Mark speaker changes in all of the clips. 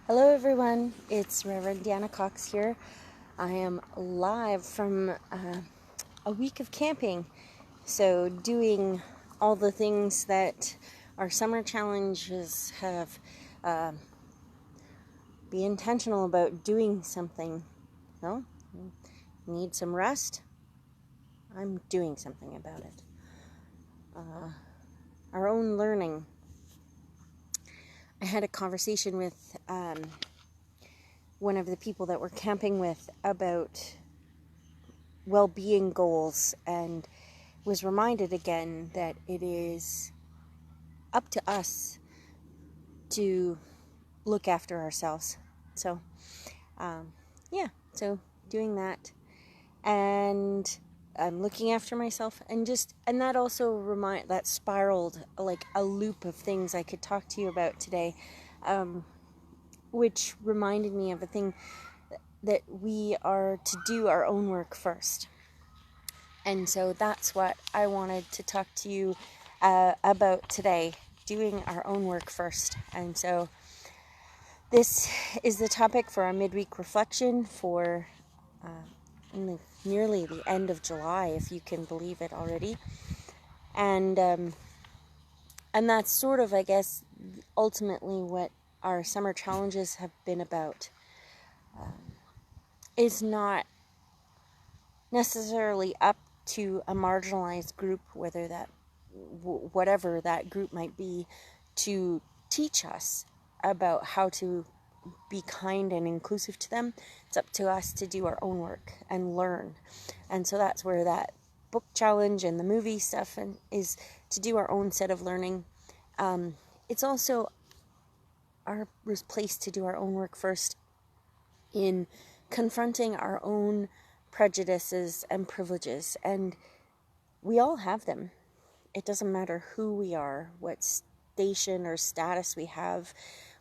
Speaker 1: Hello everyone, it's Reverend Deanna Cox here. I am live from a week of camping, so doing all the things that our summer challenges have. Be intentional about doing something. No? Need some rest? I'm doing something about it. Our own learning. I had a conversation with one of the people that we're camping with about well-being goals, and was reminded again that it is up to us to look after ourselves. So so doing that, and I'm looking after myself, and that also that spiraled like a loop of things I could talk to you about today, which reminded me of a thing that we are to do our own work first. And so that's what I wanted to talk to you about today, doing our own work first. And so this is the topic for our midweek reflection for nearly the end of July, if you can believe it already. And that's sort of, I guess, ultimately what our summer challenges have been about. It's not necessarily up to a marginalized group, whatever that group might be, to teach us about how to be kind and inclusive to them. It's up to us to do our own work and learn. And so that's where that book challenge and the movie stuff is to do our own set of learning. It's also our place to do our own work first in confronting our own prejudices and privileges. And we all have them. It doesn't matter who we are, what station or status we have.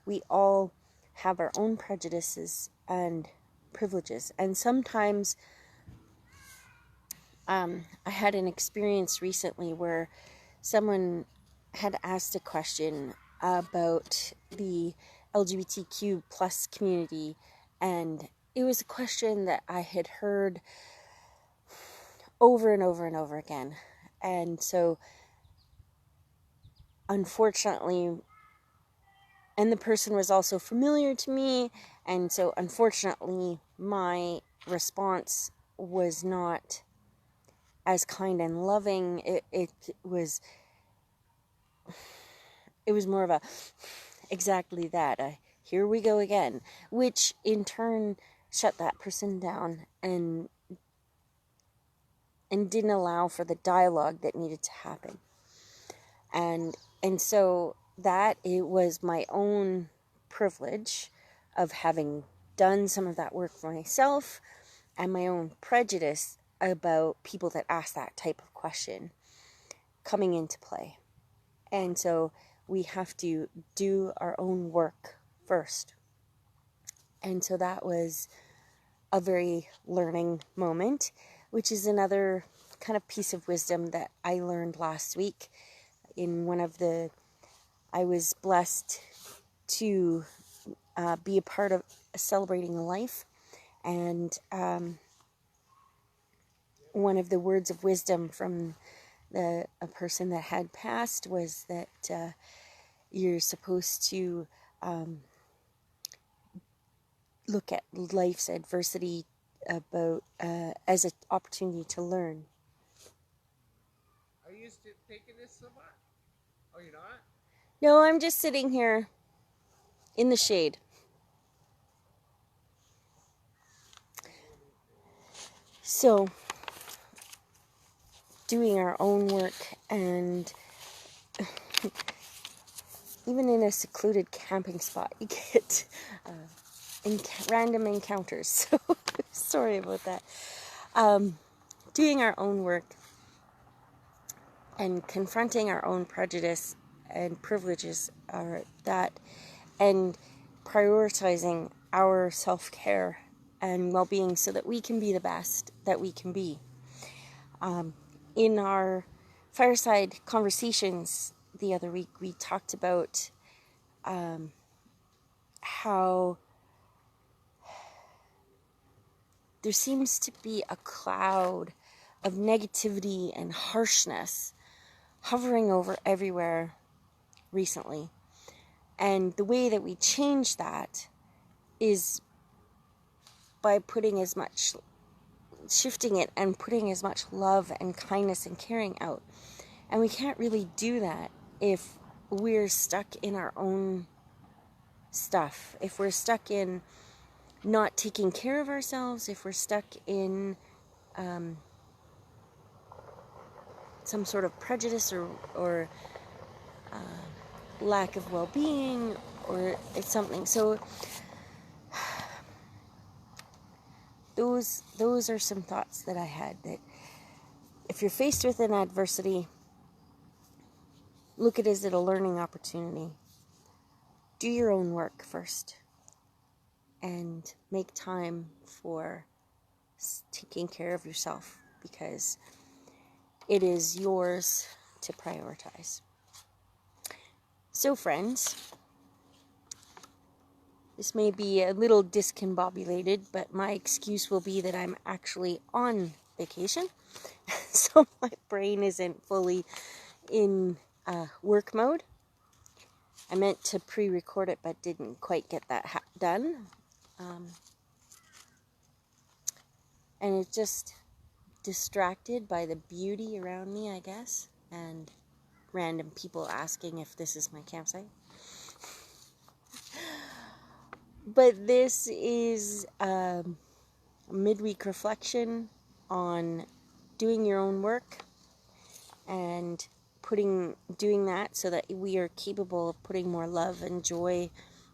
Speaker 1: We all have our own prejudices and privileges. And sometimes I had an experience recently where someone had asked a question about the LGBTQ plus community, and it was a question that I had heard over and over and over again. And so unfortunately, and the person was also familiar to me, and so unfortunately my response was not as kind and loving. It was more of a exactly that, here we go again, which in turn shut that person down and didn't allow for the dialogue that needed to happen. And so that it was my own privilege of having done some of that work for myself, and my own prejudice about people that ask that type of question coming into play. And so we have to do our own work first. And so that was a very learning moment, which is another kind of piece of wisdom that I learned last week in I was blessed to be a part of Celebrating Life, and one of the words of wisdom from a person that had passed was that you're supposed to look at life's adversity as an opportunity to learn.
Speaker 2: Are you taking this so much? Oh, you're not?
Speaker 1: No, I'm just sitting here in the shade. So, doing our own work, and even in a secluded camping spot, you get random encounters. So, sorry about that. Doing our own work and confronting our own prejudice and privileges and prioritizing our self-care and well-being so that we can be the best that we can be. In our fireside conversations the other week, we talked about how there seems to be a cloud of negativity and harshness hovering over everywhere recently. And the way that we change that is by shifting it and putting as much love and kindness and caring out. And we can't really do that if we're stuck in our own stuff, if we're stuck in not taking care of ourselves, if we're stuck in some sort of prejudice or lack of well-being, or it's something. So those are some thoughts that I had, that if you're faced with an adversity, look at it as a learning opportunity. Do your own work first and make time for taking care of yourself, because it is yours to prioritize. So friends, this may be a little discombobulated, but my excuse will be that I'm actually on vacation. So my brain isn't fully in work mode. I meant to pre-record it, but didn't quite get that done. And it's just distracted by the beauty around me, I guess, and random people asking if this is my campsite. But this is a midweek reflection on doing your own work and doing that so that we are capable of putting more love and joy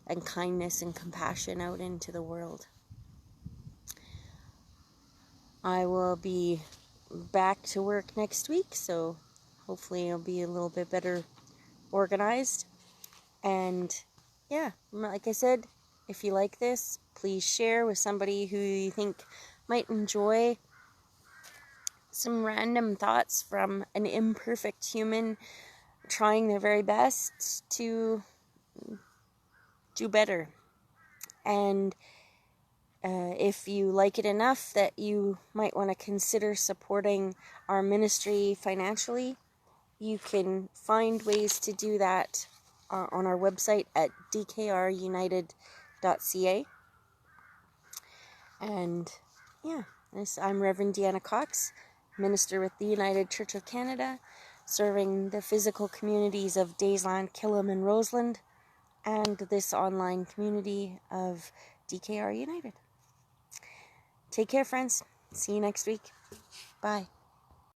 Speaker 1: and kindness and compassion out into the world. I will be back to work next week, so hopefully I'll be a little bit better organized. And yeah, like I said, if you like this, please share with somebody who you think might enjoy some random thoughts from an imperfect human trying their very best to do better. And if you like it enough that you might want to consider supporting our ministry financially, you can find ways to do that on our website at dkrunited.ca. And yeah, I'm Reverend Deanna Cox, minister with the United Church of Canada, serving the physical communities of Daysland, Killam, and Rosalind, and this online community of DKR United. Take care, friends. See you next week. Bye.